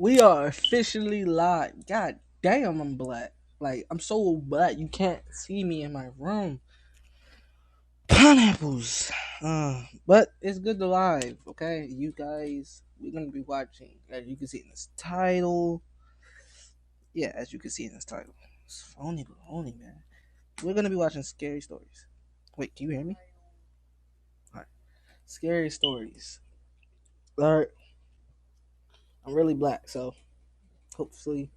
We are officially live. God damn, I'm black. Like, I'm so black you can't see me in my room. Pineapples. But it's good to live, okay? You guys, we're gonna be watching, as you can see in this title. Yeah, as you can see in this title. It's phony baloney, man. We're gonna be watching scary stories. Wait, can you hear me? Alright. Scary stories. Alright. I'm really black, so hopefully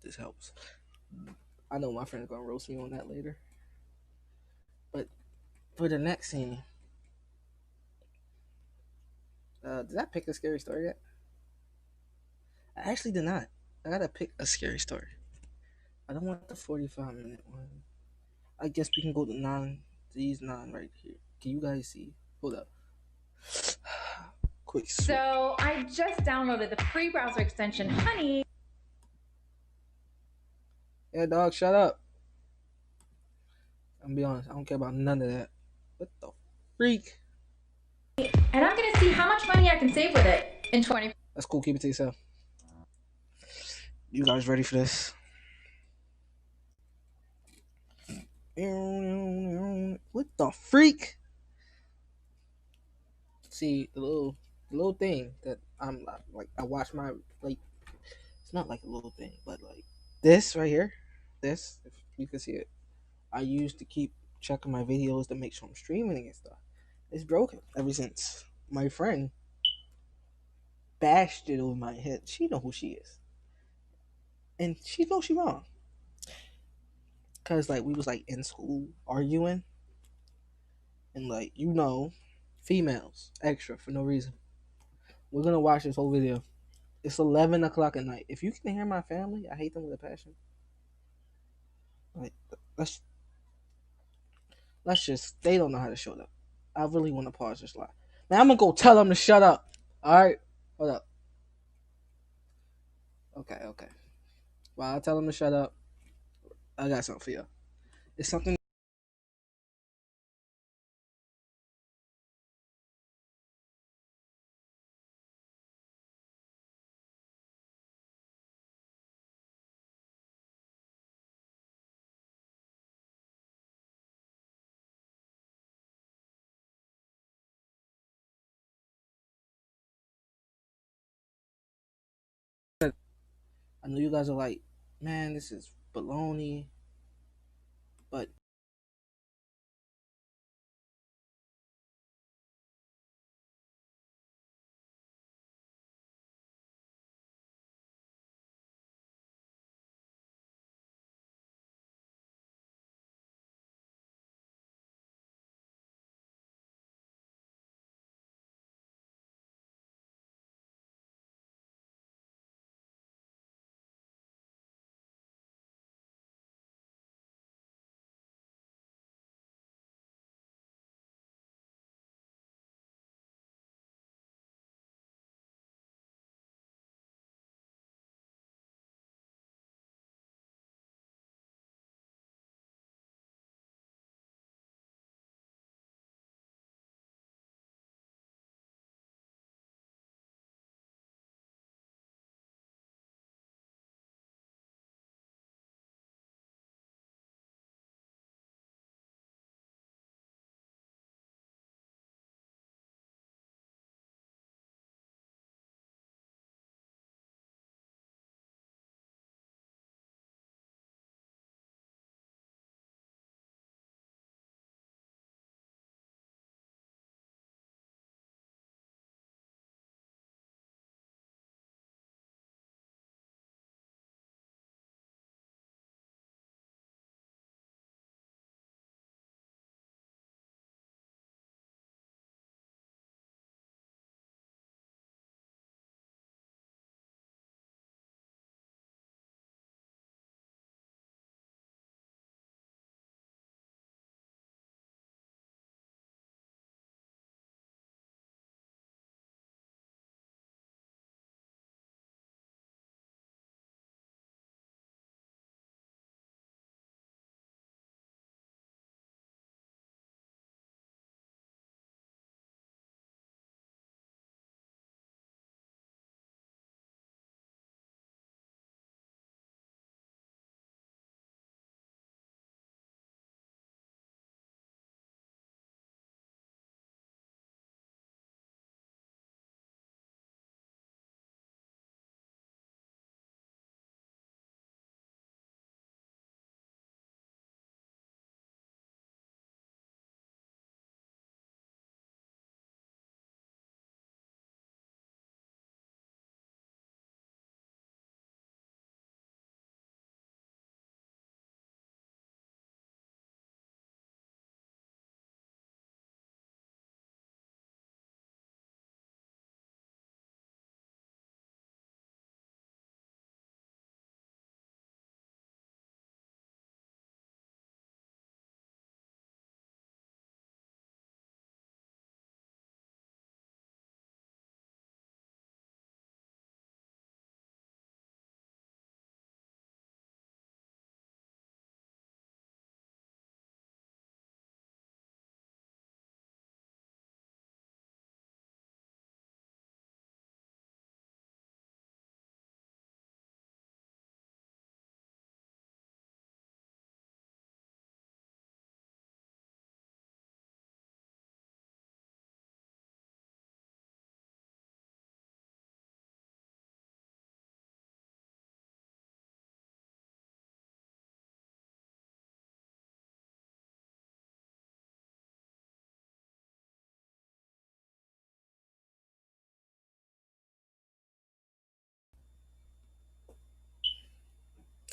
this helps. I know my friend's gonna roast me on that later. But for the next scene, did I pick a scary story yet? I actually did not. I gotta pick a scary story. I don't want the 45-minute one. I guess we can go to these nine right here. Can you guys see? Hold up. Quick switch. So I just downloaded the free browser extension Honey. Yeah, dog, shut up. I'm gonna be honest, I don't care about none of that. What the freak? And I'm gonna see how much money I can save with it in 20. That's cool, keep it to yourself. You guys ready for this? What the freak? See the little thing that I'm like I watch my like it's not like a little thing, but like this right here, this if you can see it, I used to keep checking my videos to make sure I'm streaming and stuff. It's broken ever since my friend bashed it over my head. She know who she is, and she knows she wrong. Cause like we was like in school arguing, and like females extra for no reason. We're gonna watch this whole video. It's 11 o'clock at night. If you can hear my family, I hate them with a passion. Like let's let's just they don't know how to shut up. I really want to pause this live. Man, I'm gonna go tell them to shut up. All right, hold up. Okay. While I tell them to shut up, I got something for you. It's something. I know you guys are like, man, this is baloney, but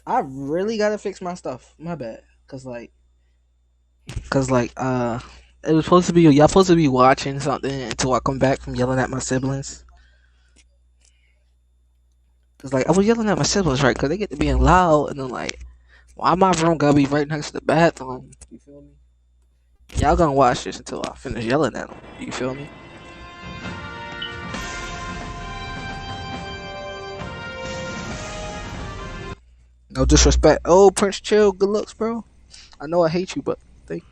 I really gotta fix my stuff. My bad. Cause it was supposed to be y'all supposed to be watching something until I come back from yelling at my siblings. Cause I was yelling at my siblings, right? Cause they get to being loud, and then why my room gotta be right next to the bathroom? You feel me? Y'all gonna watch this until I finish yelling at them. You feel me? No disrespect. Oh, Prince Chill, good looks, bro. I know I hate you, but thank you.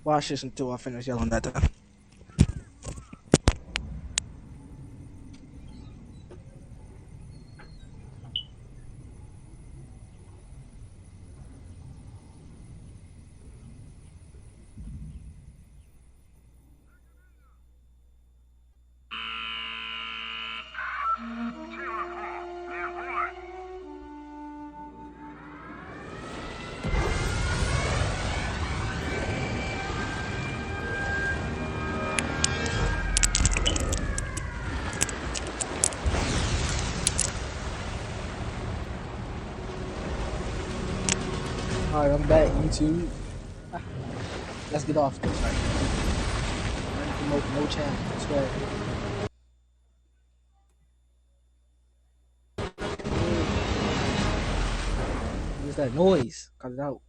Watch this until I finish yelling at them. Alright, I'm back, YouTube. Let's get off this, right? I didn't promote no channel, I swear. What's that noise? Cut it out.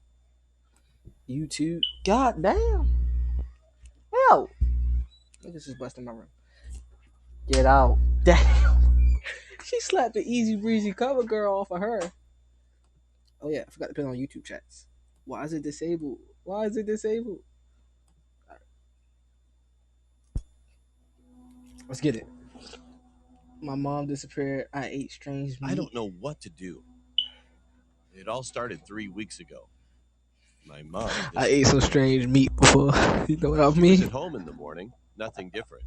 YouTube. God damn. Hell. Niggas is busting my room. Get out. Damn. She slapped the easy breezy cover girl off of her. Oh yeah, I forgot to put it on YouTube chats. Why is it disabled? Why is it disabled? Right. Let's get it. My mom disappeared. I ate strange meat. I don't know what to do. It all started 3 weeks ago. My mom. I ate some strange meat before. You know what I She was mean? at home in the morning. Nothing different.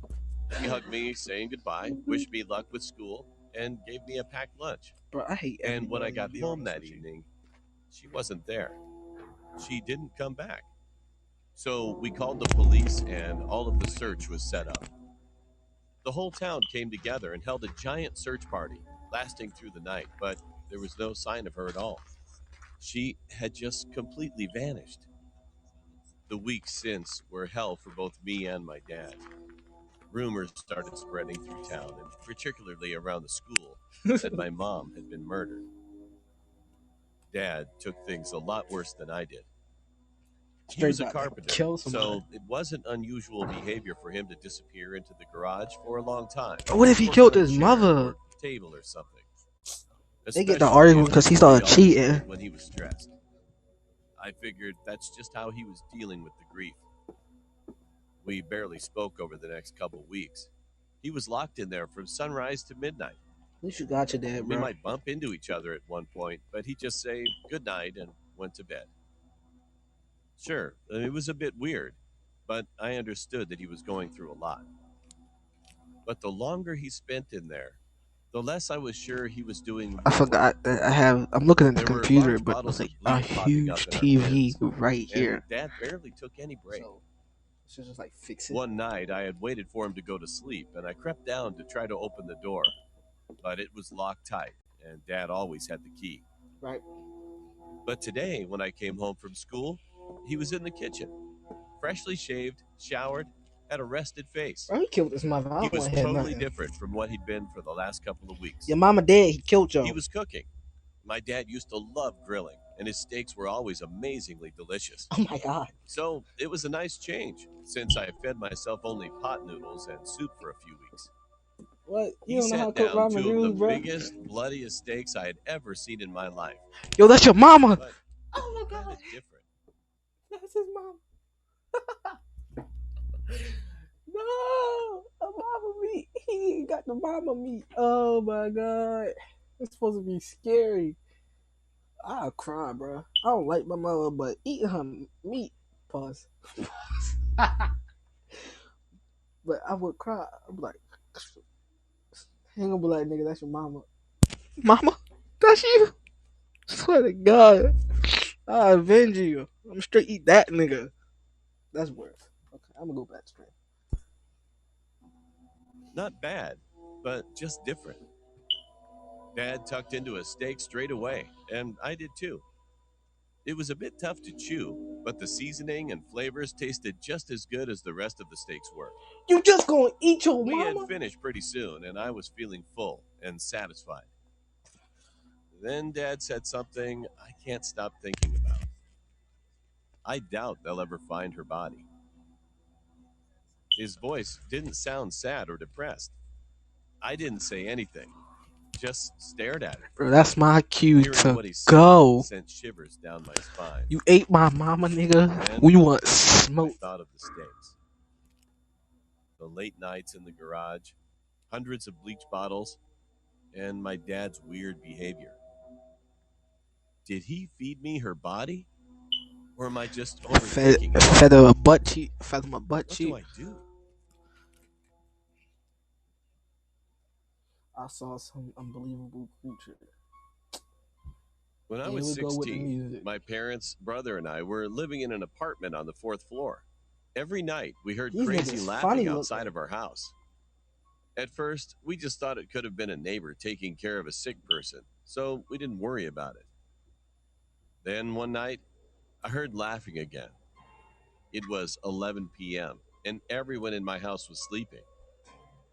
She hugged me, saying goodbye, wished me luck with school, and gave me a packed lunch. Bro, I hate And when I everybody, got to be home honest that with you. evening, she wasn't there. She didn't come back. So we called the police, and all of the search was set up. The whole town came together and held a giant search party, lasting through the night, but there was no sign of her at all. She had just completely vanished. The weeks since were hell for both me and my dad. Rumors started spreading through town, and particularly around the school, that my mom had been murdered. Dad took things a lot worse than I did. He was a Straight about to carpenter, kill somebody. so it wasn't unusual behavior for him to disappear into the garage for a long time. What if he Working killed on a his chair mother? or table or something. They get to Especially arguing if 'cause he he started always cheating. did when he was stressed. I figured that's just how he was dealing with the grief. We barely spoke over the next couple weeks. He was locked in there from sunrise to midnight. At least you got your dad, We bro. might bump into each other at one point, but he'd just say good night and went to bed. Sure, it was a bit weird, but I understood that he was going through a lot. But the longer he spent in there, the less I was sure he was doing. I forgot that I'm looking at the There were computer, large but bottles there's of a bleach popping up huge in our TV bins, right and here. Dad barely took any break. So, should just fix it. One night, I had waited for him to go to sleep, and I crept down to try to open the door, but it was locked tight, and Dad always had the key. Right. But today, when I came home from school, he was in the kitchen, freshly shaved, showered, had a rested face. Bro, he killed his mother. I He don't was want to hear totally nothing. different from what he'd been for the last couple of weeks. Your mama dead. He killed you. He was cooking. My dad used to love grilling, and his steaks were always amazingly delicious. Oh my god. So it was a nice change, since I fed myself only pot noodles and soup for a few weeks. What? He You don't know how to set cook down ramen two of noodles, the bro? biggest, bloodiest steaks I had ever seen in my life. Yo, that's your mama. But Oh my that god. is different. That's his mom. No, a mama meat. He got the mama meat. Oh my god, it's supposed to be scary. I'll cry, bro. I don't like my mother, but eating her meat, pause. But I would cry. I'm like, hang on, be like, nigga, that's your mama. Mama, that's you. Swear to God, I avenge you. I'm straight eat that nigga. That's worth. Okay, I'm gonna go back to stream. Not bad, but just different. Dad tucked into a steak straight away, and I did too. It was a bit tough to chew, but the seasoning and flavors tasted just as good as the rest of the steaks were. You just gonna eat your We had mama? finished pretty soon, and I was feeling full and satisfied. Then Dad said something I can't stop thinking about. I doubt they'll ever find her body. His voice didn't sound sad or depressed. I didn't say anything, just stared at her. Bro, that's my cue Hearing to what he said go. sent shivers down my spine. You ate my mama, nigga. Then We want I smoke. thought of the steaks. The late nights in the garage, hundreds of bleach bottles, and my dad's weird behavior. Did he feed me her body? Or am I just Fed, overthinking it? fed her a butt cheek. Fed him a butt What cheek. do I do? I saw some unbelievable creature. When I Here was we go with the 16, music. my parents, brother, and I were living in an apartment on the 4th floor. Every night, we heard These crazy niggas laughing funny outside looking. of our house. At first, we just thought it could have been a neighbor taking care of a sick person, so we didn't worry about it. Then one night, I heard laughing again. It was 11 p.m., and everyone in my house was sleeping.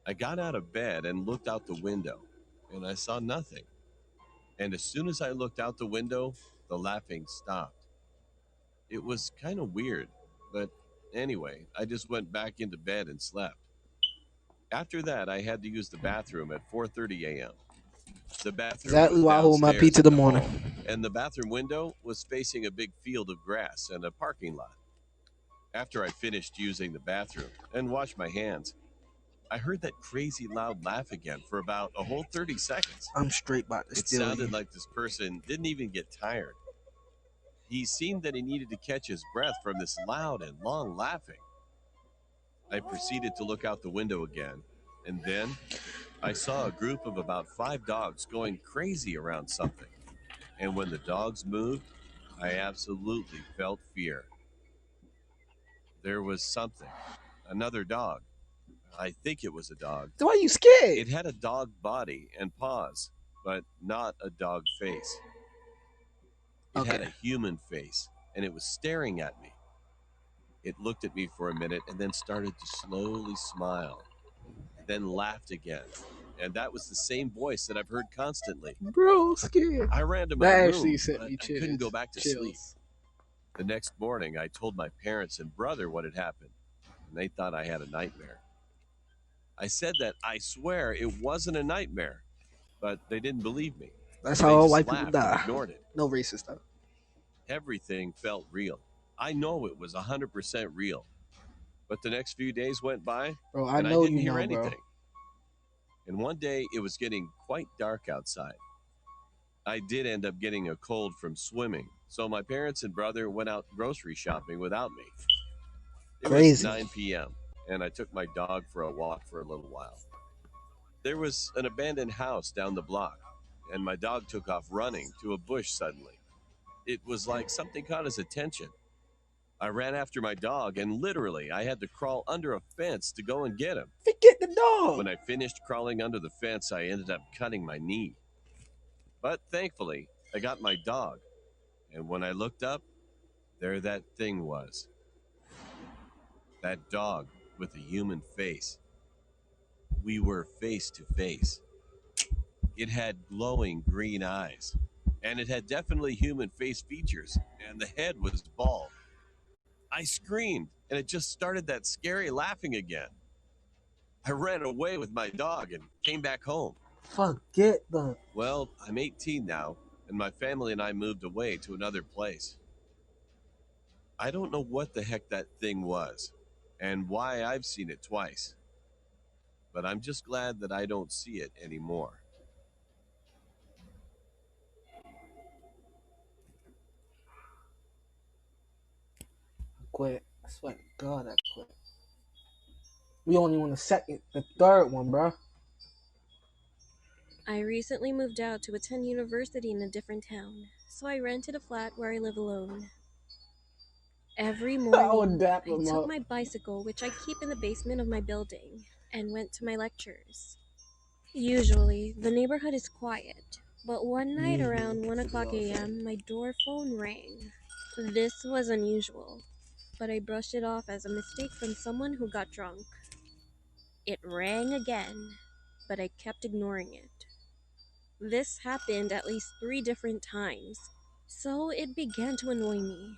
I got out of bed and looked out the window, and I saw nothing. And as soon as I looked out the window, the laughing stopped. It was kind of weird, but anyway, I just went back into bed and slept. After that, I had to use the bathroom at 4:30 a.m. The bathroom Exactly was why I hold my downstairs pizza in the the morning. hall, and the bathroom window was facing a big field of grass and a parking lot. After I finished using the bathroom and washed my hands, I heard that crazy loud laugh again for about a whole 30 seconds. I'm straight about to It steal sounded you. like this person didn't even get tired. He seemed that he needed to catch his breath from this loud and long laughing. I proceeded to look out the window again, and then I saw a group of about 5 dogs going crazy around something. And when the dogs moved, I absolutely felt fear. There was something, another dog. I think it was a dog. So why you scared? It had a dog body and paws, but not a dog face. It had Okay. a human face, and it was staring at me. It looked at me for a minute and then started to slowly smile, then laughed again. And that was the same voice that I've heard constantly. Bro, scared. I ran to my That room, actually sent but me I couldn't go back to sleep. chills. The next morning, I told my parents and brother what had happened, and they thought I had a nightmare. I said that I swear it wasn't a nightmare, but they didn't believe me. That's They how all just white people laughed and die. ignored it. No racist stuff. Everything felt real. I know it was 100% real. But the next few days went by, Bro, I and I know didn't you hear know, anything. bro. And one day, it was getting quite dark outside. I did end up getting a cold from swimming, so my parents and brother went out grocery shopping without me. It was Crazy. 9 p.m., and I took my dog for a walk for a little while. There was an abandoned house down the block, and my dog took off running to a bush suddenly. It was like something caught his attention. I ran after my dog, and literally, I had to crawl under a fence to go and get him. Forget the dog. When I finished crawling under the fence, I ended up cutting my knee. But thankfully, I got my dog, and when I looked up, there that thing was. That dog with a human face. We were face to face. It had glowing green eyes, and it had definitely human face features, and the head was bald. I screamed, and it just started that scary laughing again. I ran away with my dog and came back home. Forget the. Well, I'm 18 now, and my family and I moved away to another place. I don't know what the heck that thing was, and why I've seen it twice. But I'm just glad that I don't see it anymore. Quit. I swear to God, I quit. We only want the third one, bro. I recently moved out to attend university in a different town, so I rented a flat where I live alone. Every I would morning, dap I him took up. my bicycle, which I keep in the basement of my building, and went to my lectures. Usually, the neighborhood is quiet, but one night around 1 o'clock a.m., my door phone rang. This was unusual, but I brushed it off as a mistake from someone who got drunk. It rang again, but I kept ignoring it. This happened at least 3 different times, so it began to annoy me.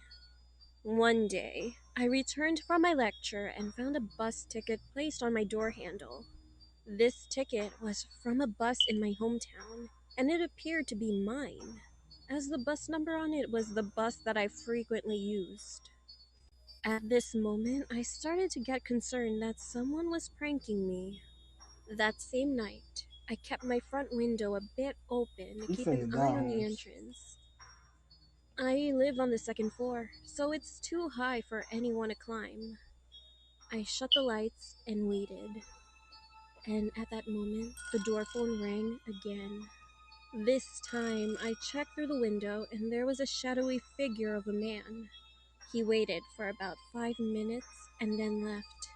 One day, I returned from my lecture and found a bus ticket placed on my door handle. This ticket was from a bus in my hometown, and it appeared to be mine, as the bus number on it was the bus that I frequently used. At this moment, I started to get concerned that someone was pranking me. That same night, I kept my front window a bit open to You keep an finna eye on the die. entrance. I live on the 2nd floor, so it's too high for anyone to climb. I shut the lights and waited. And at that moment, the door phone rang again. This time, I checked through the window and there was a shadowy figure of a man. He waited for about 5 minutes and then left.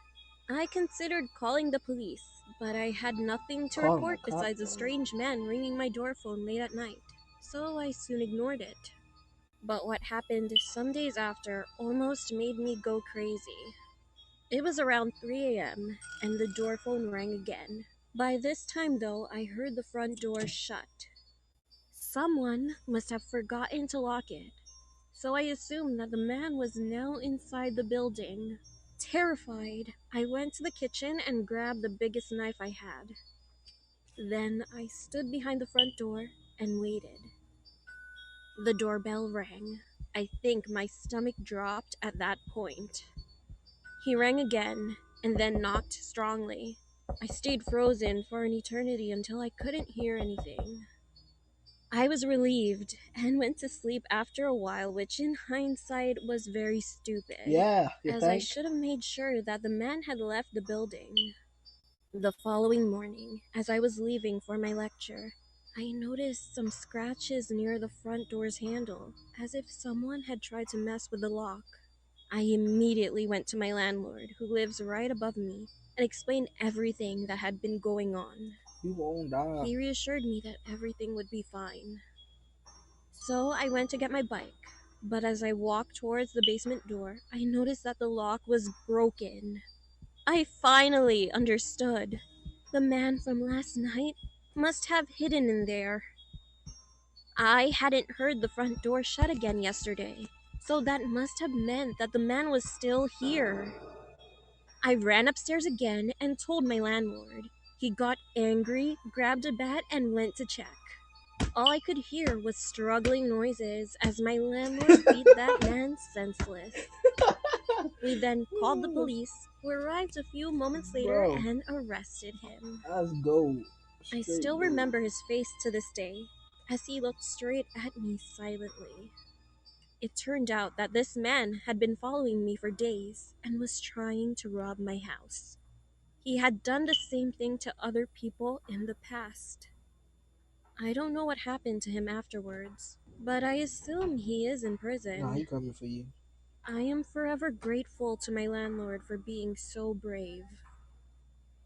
I considered calling the police, but I had nothing to Call report the cop, besides a bro. strange man ringing my door phone late at night, so I soon ignored it. But what happened some days after almost made me go crazy. It was around 3 a.m., and the door phone rang again. By this time, though, I heard the front door shut. Someone must have forgotten to lock it, so I assumed that the man was now inside the building. Terrified, I went to the kitchen and grabbed the biggest knife I had. Then I stood behind the front door and waited. The doorbell rang. I think my stomach dropped at that point. He rang again, and then knocked strongly. I stayed frozen for an eternity until I couldn't hear anything. I was relieved and went to sleep after a while, which in hindsight was very stupid, Yeah, you as I think? should have made sure that the man had left the building. The following morning, as I was leaving for my lecture, I noticed some scratches near the front door's handle, as if someone had tried to mess with the lock. I immediately went to my landlord, who lives right above me, and explained everything that had been going on. You won't die. He reassured me that everything would be fine. So I went to get my bike, but as I walked towards the basement door, I noticed that the lock was broken. I finally understood. The man from last night must have hidden in there. I hadn't heard the front door shut again yesterday, so that must have meant that the man was still here. I ran upstairs again and told my landlord. He got angry, grabbed a bat, and went to check. All I could hear was struggling noises as my landlord beat that man senseless. We then called the police, who arrived a few moments later Bro. and arrested him. Let's go. I Straight still go. remember his face to this day, as he looked straight at me silently. It turned out that this man had been following me for days and was trying to rob my house. He had done the same thing to other people in the past. I don't know what happened to him afterwards, but I assume he is in prison. Nah, he coming for you. I am forever grateful to my landlord for being so brave.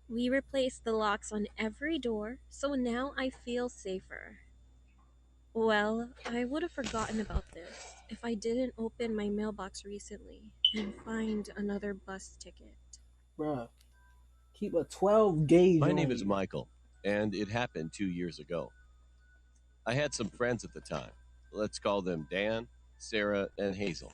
We replaced the locks on every door, so now I feel safer. Well, I would have forgotten about this if I didn't open my mailbox recently and find another bus ticket. Bruh. Keep a 12 gauge My on name is you. Michael, and it happened 2 years ago. I had some friends at the time. Let's call them Dan, Sarah, and Hazel.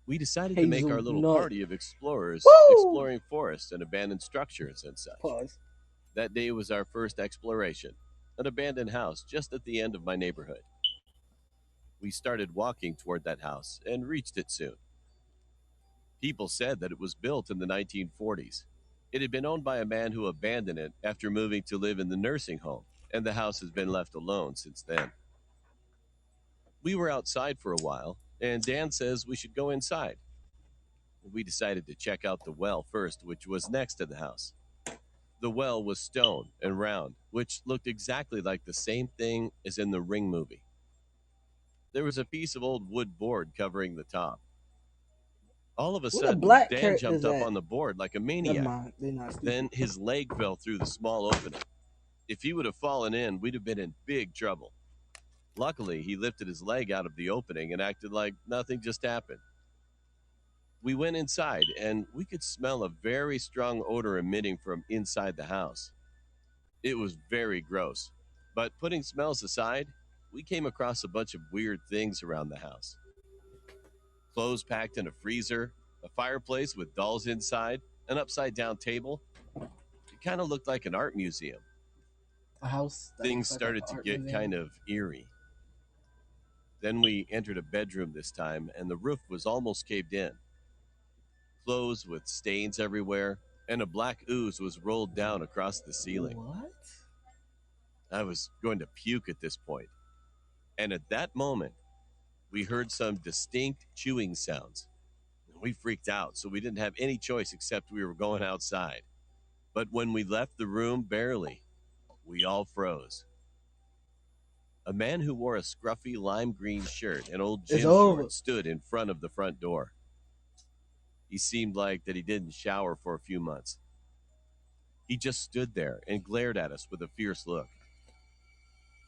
We decided to make our little Hazelnut. party of explorers Woo! exploring forests and abandoned structures and such. Pause. That day was our first exploration, an abandoned house just at the end of my neighborhood. We started walking toward that house and reached it soon. People said that it was built in the 1940s. It had been owned by a man who abandoned it after moving to live in the nursing home, and the house has been left alone since then. We were outside for a while, and Dan says we should go inside. We decided to check out the well first, which was next to the house. The well was stone and round, which looked exactly like the same thing as in the Ring movie. There was a piece of old wood board covering the top. All of a Where the sudden, black Dan characters jumped up at? on the board like a Never maniac. mind. They're not stupid. Then his leg fell through the small opening. If he would have fallen in, we'd have been in big trouble. Luckily, he lifted his leg out of the opening and acted like nothing just happened. We went inside, and we could smell a very strong odor emitting from inside the house. It was very gross. But putting smells aside, we came across a bunch of weird things around the house. Clothes packed in a freezer, a fireplace with dolls inside, an upside-down table. It kind of looked like an art museum. A house. that Things looks like started an to art get museum. kind of eerie. Then we entered a bedroom this time, and the roof was almost caved in. Clothes with stains everywhere, and a black ooze was rolled down across the ceiling. What? I was going to puke at this point. And at that moment, we heard some distinct chewing sounds. We freaked out, so we didn't have any choice except we were going outside. But when we left the room, barely, we all froze. A man who wore a scruffy lime green shirt and old It's gym over. shorts stood in front of the front door. He seemed like that he didn't shower for a few months. He just stood there and glared at us with a fierce look.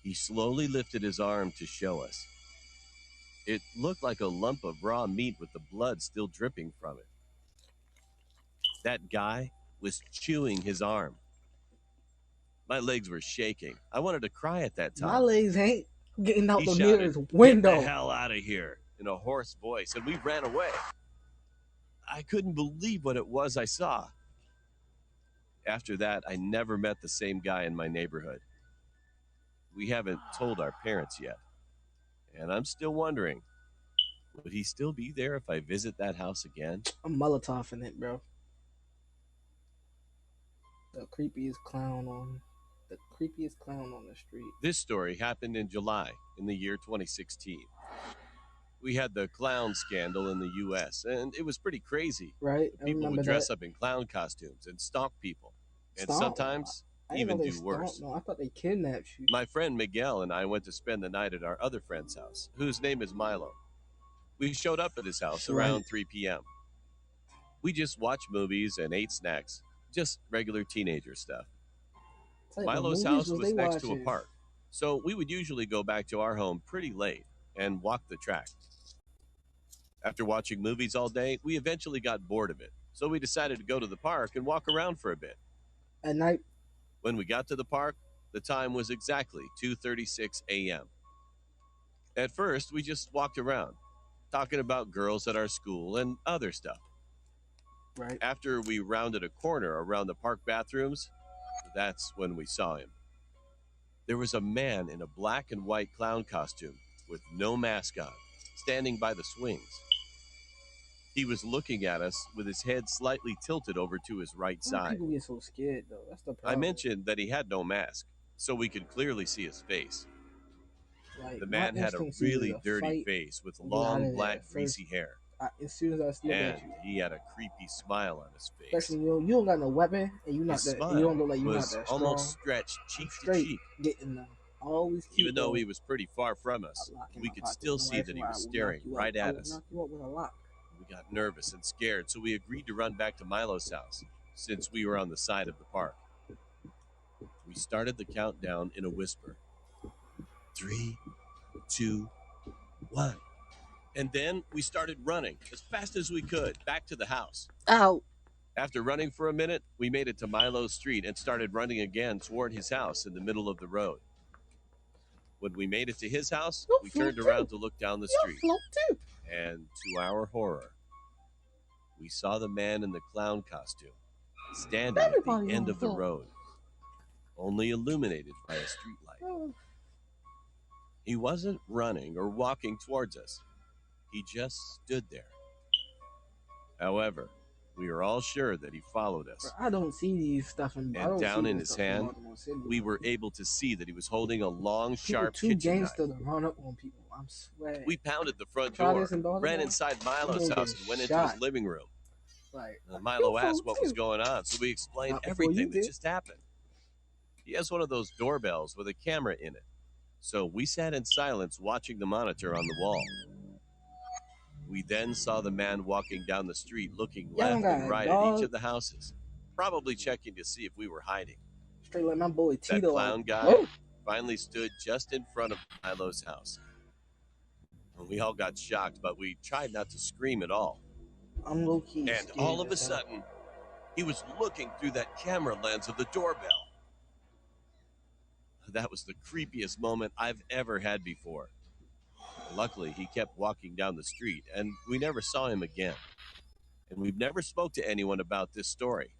He slowly lifted his arm to show us. It looked like a lump of raw meat with the blood still dripping from it. That guy was chewing his arm. My legs were shaking. I wanted to cry at that time. My legs ain't getting out He the shouted, nearest "Get window. the hell out of here," in a hoarse voice, and we ran away. I couldn't believe what it was I saw. After that, I never met the same guy in my neighborhood. We haven't told our parents yet. And I'm still wondering, would he still be there if I visit that house again? I'm Molotov in it, bro. The creepiest clown on the street. This story happened in July in the year 2016. We had the clown scandal in the U.S., and it was pretty crazy. Right? I People remember would dress that. up in clown costumes and stalk people, and Stomp? sometimes I didn't even know they do worse. stomped. No, I thought they kidnapped you. My friend Miguel and I went to spend the night at our other friend's house, whose name is Milo. We showed up at his house around 3 p.m. We just watched movies and ate snacks, just regular teenager stuff. It's like, what Milo's movies house was they next to a watching? park, so we would usually go back to our home pretty late and walk the track. After watching movies all day, we eventually got bored of it, so we decided to go to the park and walk around for a bit. At night. When we got to the park, the time was exactly 2:36 a.m. At first, we just walked around, talking about girls at our school and other stuff. Right. After we rounded a corner around the park bathrooms, that's when we saw him. There was a man in a black and white clown costume with no mask on, standing by the swings. He was looking at us with his head slightly tilted over to his right Why do side. people get so scared though? That's the problem. I mentioned that he had no mask, so we could clearly see his face. Like, The my man had a instinct is really to dirty fight. face with and get out long, of there black, first. greasy hair. As soon as I look And at you, he had a creepy smile on his face. especially you don't got no weapon and you not His that. smile You don't look like you not was that strong. almost stretched cheek to Straight cheek. getting them. Always keep Even though going. he was pretty far from us, A lock in we my could pocket. still No see rifle, that he I was will staring knock you right out. I at will us. knock you out with a lock. We got nervous and scared, so we agreed to run back to Milo's house, since we were on the side of the park. We started the countdown in a whisper. 3, 2, 1. And then we started running as fast as we could back to the house. Ow! After running for a minute, we made it to Milo's street and started running again toward his house in the middle of the road. When we made it to his house, You'll we turned float around too. to look down the You'll street. float too. And to our horror, we saw the man in the clown costume standing at Everybody the end wanna of the float. road, only illuminated by a streetlight. Oh, He wasn't running or walking towards us. He just stood there. However, we are all sure that he followed us. bro, I don't see these stuff in. I And don't down see in this his stuff in hand, Baltimore City. We were able to see that he was holding a long, People sharp too kitchen gangster knife. to run up on people. I'm swearing. We pounded the front Try door, this in Baltimore? ran inside Milo's gonna house, get and went into shot. his living room. like Milo you asked float what was too. going on, so we explained Not before you everything that did. just happened. He has one of those doorbells with a camera in it. So we sat in silence watching the monitor on the wall. We then saw the man walking down the street looking Y'all left got and a right at each dog. of the houses, probably checking to see if we were hiding. Straight like my boy That Tito. clown out. guy Whoa. finally stood just in front of Milo's house. We all got shocked, but we tried not to scream at all. I'm low key. And all of a sudden, he was looking through that camera lens of the doorbell. That was the creepiest moment I've ever had before. Luckily, he kept walking down the street, and we never saw him again. And we've never spoke to anyone about this story.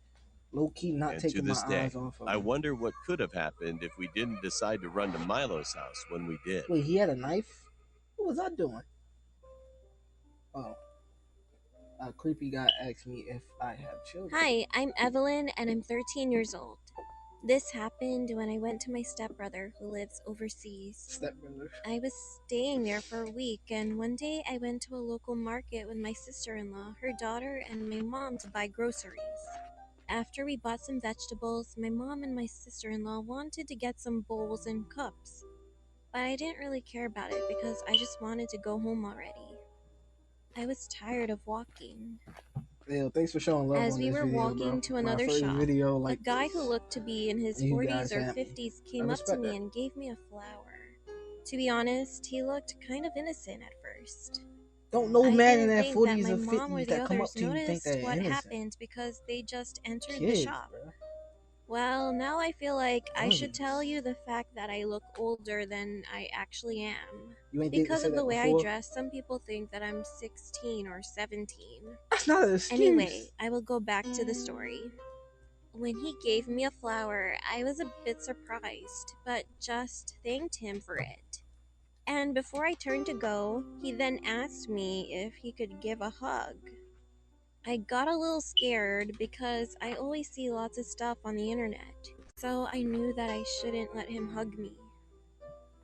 Low key not And to taking my this day, eyes off of I him. wonder what could have happened if we didn't decide to run to Milo's house when we did. Wait, he had a knife? What was I doing? Oh. A creepy guy asked me if I have children. Hi, I'm Evelyn and I'm 13 years old. This happened when I went to my stepbrother who lives overseas. Stepbrother. I was staying there for a week, and one day I went to a local market with my sister-in-law, her daughter, and my mom to buy groceries. After we bought some vegetables, my mom and my sister-in-law wanted to get some bowls and cups. But I didn't really care about it because I just wanted to go home already. I was tired of walking. Yeah, thanks for showing love. As on we this were video, walking bro. to My another first shop, video a like guy this. who looked to be in his You 40s guys or have- 50s I came up to respect me that. and gave me a flower. To be honest, he looked kind of innocent at first. Don't no I man in didn't their think 40s that or my mom or 50s the that come up others to you think noticed they're what innocent. happened because they just entered Kids, the shop. bro. Well, now I feel like I should Youngins. tell you the fact that I look older than I actually am. You ain't think to Because say of that the way before? I dress, some people think that I'm 16 or 17. That's not an excuse. Anyway, I will go back to the story. When he gave me a flower, I was a bit surprised, but just thanked him for it. And before I turned to go, he then asked me if he could give a hug. I got a little scared because I always see lots of stuff on the internet, so I knew that I shouldn't let him hug me.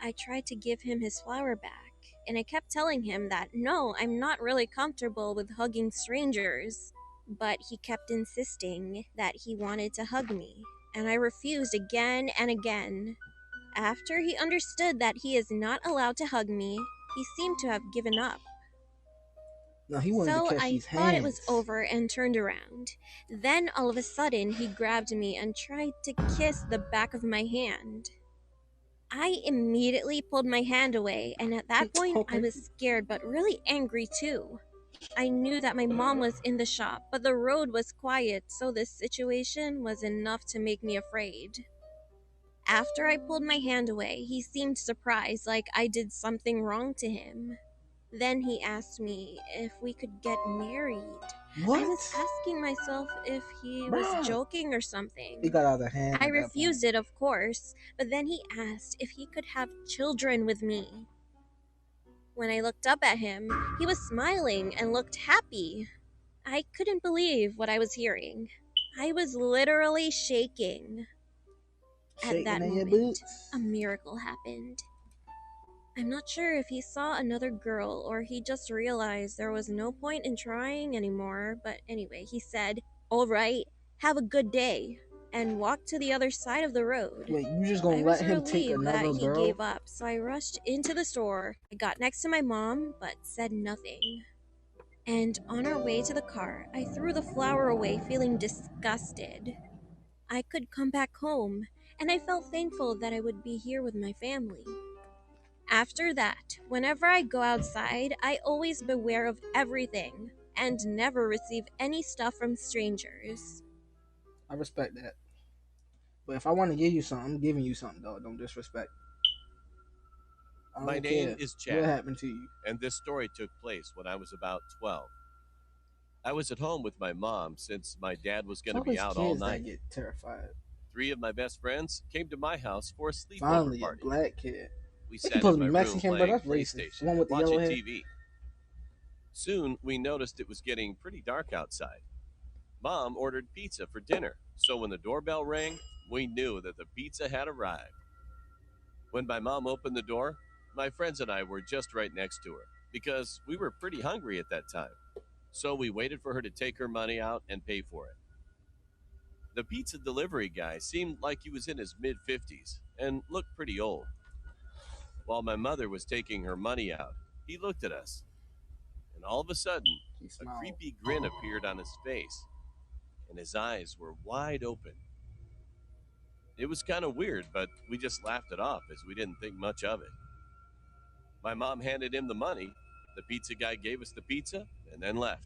I tried to give him his flower back, and I kept telling him that no, I'm not really comfortable with hugging strangers. But he kept insisting that he wanted to hug me, and I refused again and again. After he understood that he is not allowed to hug me, he seemed to have given up. No, he wanted So to catch I these thought it was hands. over and turned around. Then all of a sudden, he grabbed me and tried to kiss the back of my hand. I immediately pulled my hand away, and at that point, I was scared but really angry too. I knew that my mom was in the shop, but the road was quiet, so this situation was enough to make me afraid. After I pulled my hand away, he seemed surprised, like I did something wrong to him. Then he asked me if we could get married. What? I was asking myself if he was Bruh. joking or something. He got out of the hand. I at that refused it, of course, but then he asked if he could have children with me. When I looked up at him, he was smiling and looked happy. I couldn't believe what I was hearing. I was literally shaking. point. At that Shaking in your moment, boots. a miracle happened. I'm not sure if he saw another girl or he just realized there was no point in trying anymore, but anyway, he said, "All right, have a good day," and walked to the other side of the road. Wait, you just I gonna was let him take relieved that another he girl? gave up, so I rushed into the store. I got next to my mom, but said nothing. And on our way to the car, I threw the flower away, feeling disgusted. I could come back home, and I felt thankful that I would be here with my family. After that, whenever I go outside, I always beware of everything and never receive any stuff from strangers. I respect that. But if I want to give you something, I'm giving you something, though. Don't disrespect. I My don't name care is what Chad, happened to you. and this story took place when I was about 12. I was at home with my mom since my dad was going to be out all That night. get terrified. 3 of my best friends came to my house for a sleepover Finally, a party. black kid. We They sat supposed in to my be room Mexican, but playing that's racist. PlayStation The one and with the watching yellow hair. TV. Soon, we noticed it was getting pretty dark outside. Mom ordered pizza for dinner, so when the doorbell rang, we knew that the pizza had arrived. When my mom opened the door, my friends and I were just right next to her because we were pretty hungry at that time. So we waited for her to take her money out and pay for it. The pizza delivery guy seemed like he was in his mid-50s and looked pretty old. While my mother was taking her money out, he looked at us. and all of a sudden, He a smiled. creepy grin appeared on his face, and his eyes were wide open. It was kind of weird, but we just laughed it off as we didn't think much of it. My mom handed him the money, the pizza guy gave us the pizza, and then left.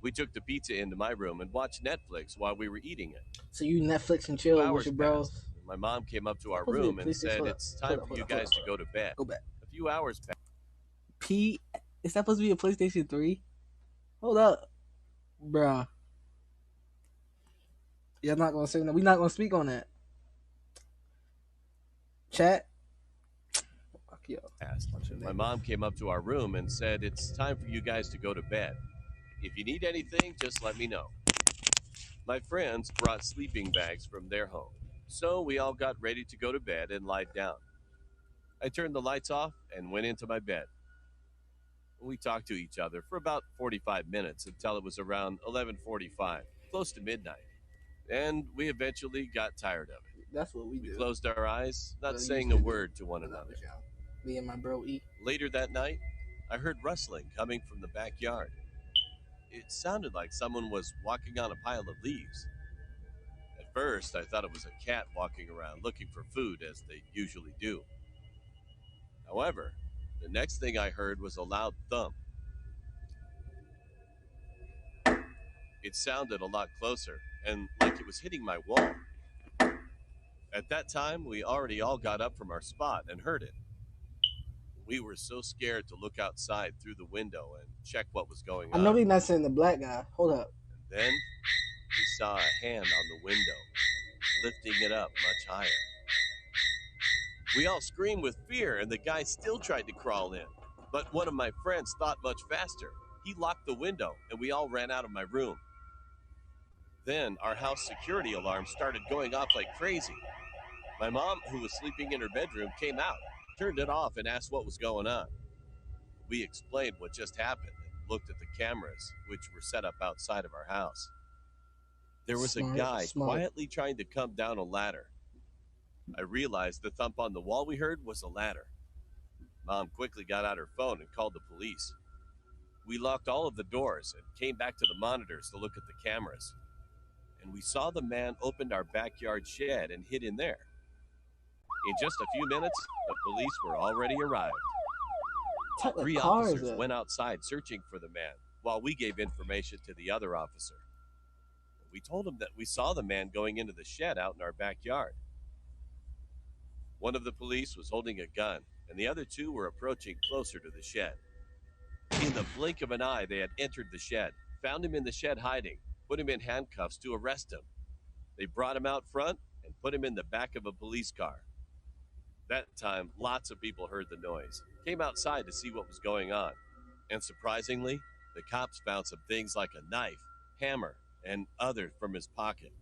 We took the pizza into my room and watched Netflix while we were eating it. So you Netflix and 2 chill with hours your bros. passed, and my mom came up to our Supposed to be a room and PlayStation. said, Hold up, "It's hold time up, for you hold up, guys to go to bed." Go back. A few hours passed. Is that supposed to be a PlayStation 3? Hold up, bruh. You're not gonna say that. We're not gonna speak on that. Chat. Fuck yo. My mom came up to our room and said, "It's time for you guys to go to bed. If you need anything, just let me know." My friends brought sleeping bags from their home, so we all got ready to go to bed and lie down. I turned the lights off and went into my bed. We talked to each other for about 45 minutes until it was around 11:45, close to midnight. And we eventually got tired of it. That's what we We do. closed our eyes, not Well, saying used a to do. word to one When I another. was young. Me and my bro E. Later that night, I heard rustling coming from the backyard. It sounded like someone was walking on a pile of leaves. At first, I thought it was a cat walking around looking for food, as they usually do. However, the next thing I heard was a loud thump. It sounded a lot closer, and like it was hitting my wall. At that time, we already all got up from our spot and heard it. We were so scared to look outside through the window and check what was going I on. know we not saying the black guy. Hold up. And then we saw a hand on the window, lifting it up much higher. We all screamed with fear, and the guy still tried to crawl in. But one of my friends thought much faster. He locked the window, and we all ran out of my room. Then our house security alarm started going off like crazy. My mom, who was sleeping in her bedroom, came out, turned it off, and asked what was going on. We explained what just happened and looked at the cameras, which were set up outside of our house. There was a guy quietly trying to come down a ladder. I realized the thump on the wall we heard was a ladder. Mom quickly got out her phone and called the police. We locked all of the doors and came back to the monitors to look at the cameras. And we saw the man opened our backyard shed and hid in there. In just a few minutes, the police were already arrived. 3 officers went outside searching for the man, while we gave information to the other officer. We told him that we saw the man going into the shed out in our backyard. One of the police was holding a gun, and the other two were approaching closer to the shed. In the blink of an eye, they had entered the shed, found him in the shed hiding, put him in handcuffs to arrest him. They brought him out front and put him in the back of a police car. That time, lots of people heard the noise, came outside to see what was going on. And surprisingly, the cops found some things like a knife, hammer, and others from his pocket.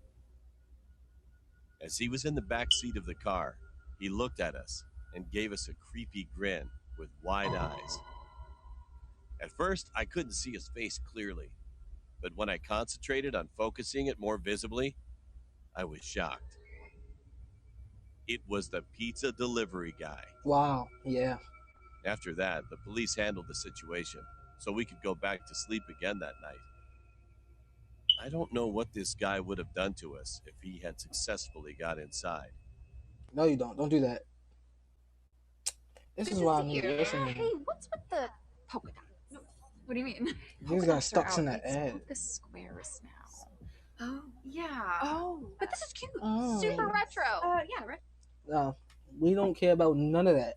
As he was in the back seat of the car, he looked at us and gave us a creepy grin with wide eyes. At first, I couldn't see his face clearly, but when I concentrated on focusing it more visibly, I was shocked. It was the pizza delivery guy. Wow, yeah. After that, the police handled the situation, so we could go back to sleep again that night. I don't know what this guy would have done to us if he had successfully got inside. No, you don't. Don't do that. This is why I need to listen to Hey, him. what's with the polka dot? What do you mean? These got stuck in the It's ad. the squares now. Oh, yeah. Oh, But this is cute. Oh. Super retro. Yeah, right. No, we don't care about none of that.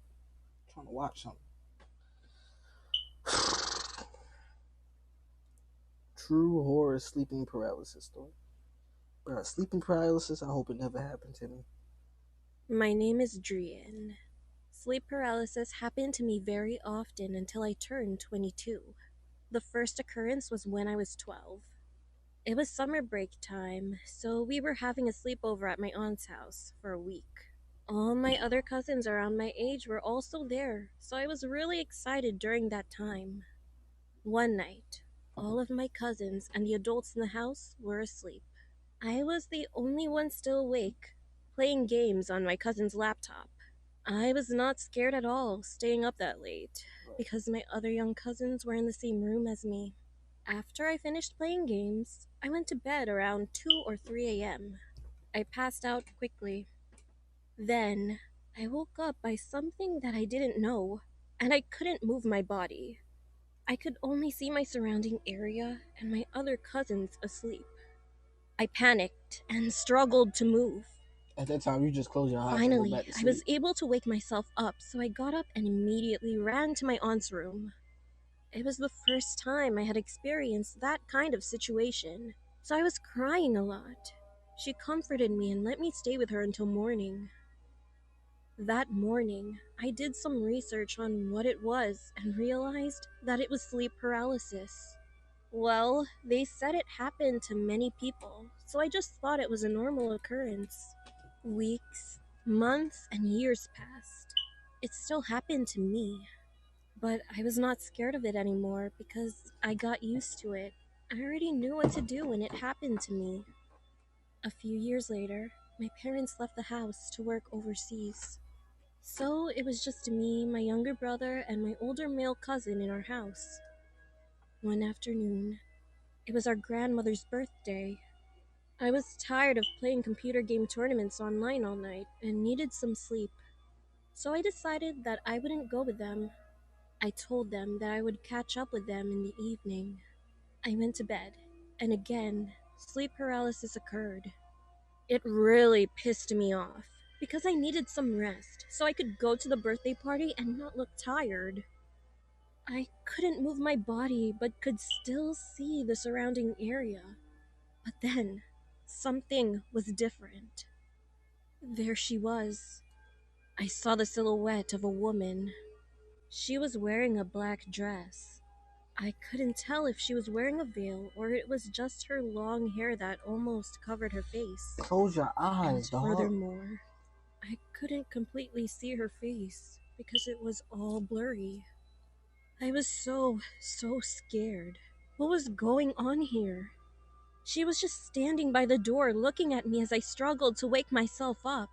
I'm trying to watch something. True horror sleeping paralysis story. Bro, sleeping paralysis, I hope it never happened to me. My name is Drian. Sleep paralysis happened to me very often until I turned 22. The first occurrence was when I was 12. It was summer break time, so we were having a sleepover at my aunt's house for a week. All my other cousins around my age were also there, so I was really excited during that time. One night, all of my cousins and the adults in the house were asleep. I was the only one still awake, playing games on my cousin's laptop. I was not scared at all staying up that late because my other young cousins were in the same room as me. After I finished playing games, I went to bed around 2 or 3 a.m. I passed out quickly. Then, I woke up by something that I didn't know, and I couldn't move my body. I could only see my surrounding area and my other cousins asleep. I panicked and struggled to move. At that time, you just close your eyes and go Finally, back to I sleep. was able to wake myself up, so I got up and immediately ran to my aunt's room. It was the first time I had experienced that kind of situation, so I was crying a lot. She comforted me and let me stay with her until morning. That morning, I did some research on what it was and realized that it was sleep paralysis. Well, they said it happened to many people, so I just thought it was a normal occurrence. Weeks, months, and years passed. It still happened to me, but I was not scared of it anymore because I got used to it. I already knew what to do when it happened to me. A few years later, my parents left the house to work overseas. So it was just me, my younger brother, and my older male cousin in our house. One afternoon, it was our grandmother's birthday. I was tired of playing computer game tournaments online all night and needed some sleep. So I decided that I wouldn't go with them. I told them that I would catch up with them in the evening. I went to bed, and again, sleep paralysis occurred. It really pissed me off because I needed some rest so I could go to the birthday party and not look tired. I couldn't move my body but could still see the surrounding area. But then, something was different. There she was. I saw the silhouette of a woman. She was wearing a black dress. I couldn't tell if she was wearing a veil or it was just her long hair that almost covered her face. Close your And eyes, dog. furthermore, I couldn't completely see her face because it was all blurry. I was so scared. What was going on here? She was just standing by the door looking at me as I struggled to wake myself up.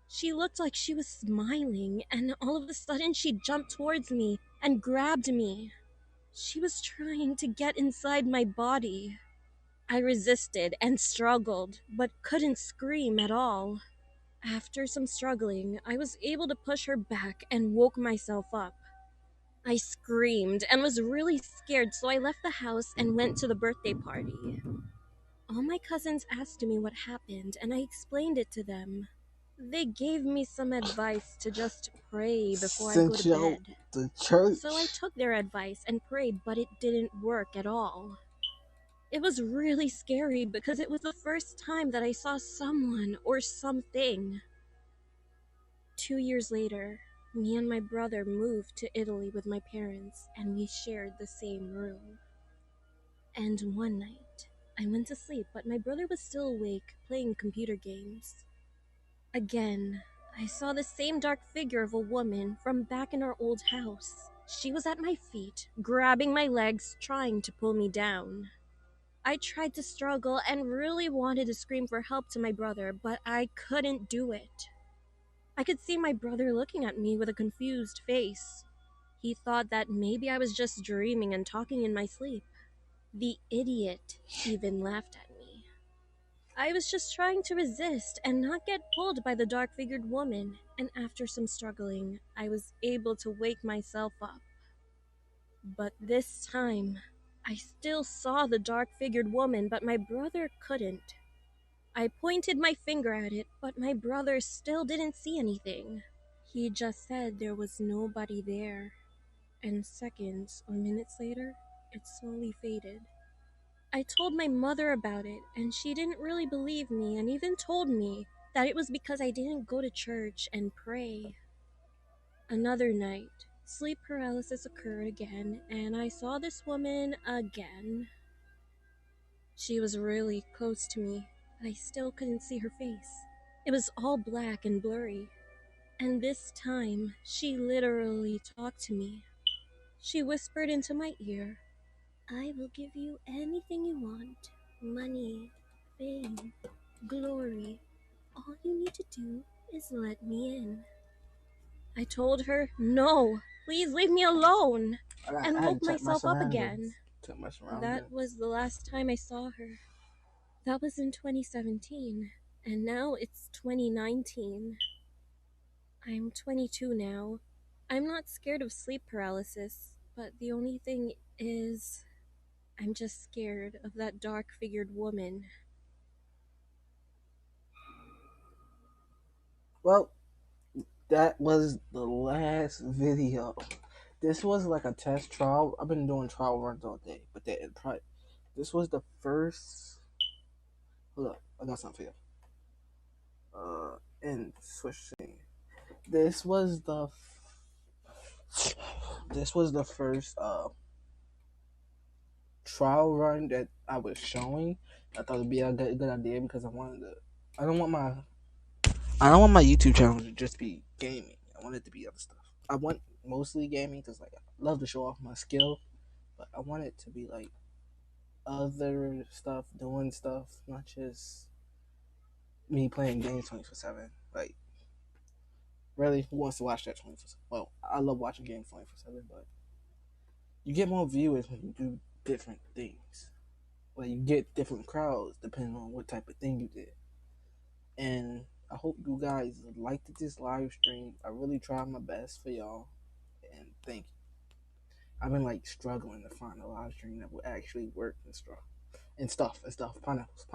She looked like she was smiling, and all of a sudden she jumped towards me and grabbed me. She was trying to get inside my body. I resisted and struggled, but couldn't scream at all. After some struggling, I was able to push her back and woke myself up. I screamed and was really scared, so I left the house and went to the birthday party. All my cousins asked me what happened, and I explained it to them. They gave me some advice to just pray before I go Sent to you out bed. to church. So I took their advice and prayed, but it didn't work at all. It was really scary because it was the first time that I saw someone or something. 2 years later, me and my brother moved to Italy with my parents, and we shared the same room. And one night, I went to sleep, but my brother was still awake, playing computer games. Again, I saw the same dark figure of a woman from back in our old house. She was at my feet, grabbing my legs, trying to pull me down. I tried to struggle and really wanted to scream for help to my brother, but I couldn't do it. I could see my brother looking at me with a confused face. He thought that maybe I was just dreaming and talking in my sleep. The idiot even laughed at me. I was just trying to resist and not get pulled by the dark-figured woman, and after some struggling, I was able to wake myself up. But this time, I still saw the dark-figured woman, but my brother couldn't. I pointed my finger at it, but my brother still didn't see anything. He just said there was nobody there. And seconds or minutes later, it slowly faded. I told my mother about it, and she didn't really believe me and even told me that it was because I didn't go to church and pray. Another night, sleep paralysis occurred again, and I saw this woman again. She was really close to me, but I still couldn't see her face. It was all black and blurry. And this time, she literally talked to me. She whispered into my ear, "I will give you anything you want. Money, fame, glory. All you need to do is let me in." I told her, no, please leave me alone, and I had woke to check my myself up surroundings. again. Check my surroundings. That was the last time I saw her. That was in 2017, and now it's 2019. I'm 22 now. I'm not scared of sleep paralysis, but the only thing is, I'm just scared of that dark-figured woman. Well, that was the last video. This was like a test trial. I've been doing trial runs all day, but this was the first. Hold up, I got something for you. And switching. This was the. This was the first trial run that I was showing. I thought it'd be a good idea because I wanted to. I don't want my YouTube channel to just be gaming. I want it to be other stuff. I want mostly gaming because like I love to show off my skill, but I want it to be like other stuff, doing stuff, not just me playing games 24/7. Like, really, who wants to watch that 24/7? Well, I love watching games 24/7, but you get more viewers when you do different things. Like you get different crowds depending on what type of thing you did. And I hope you guys liked this live stream. I really tried my best for y'all, and thank you. I've been like struggling to find a live stream that will actually work and stuff. Pineapples.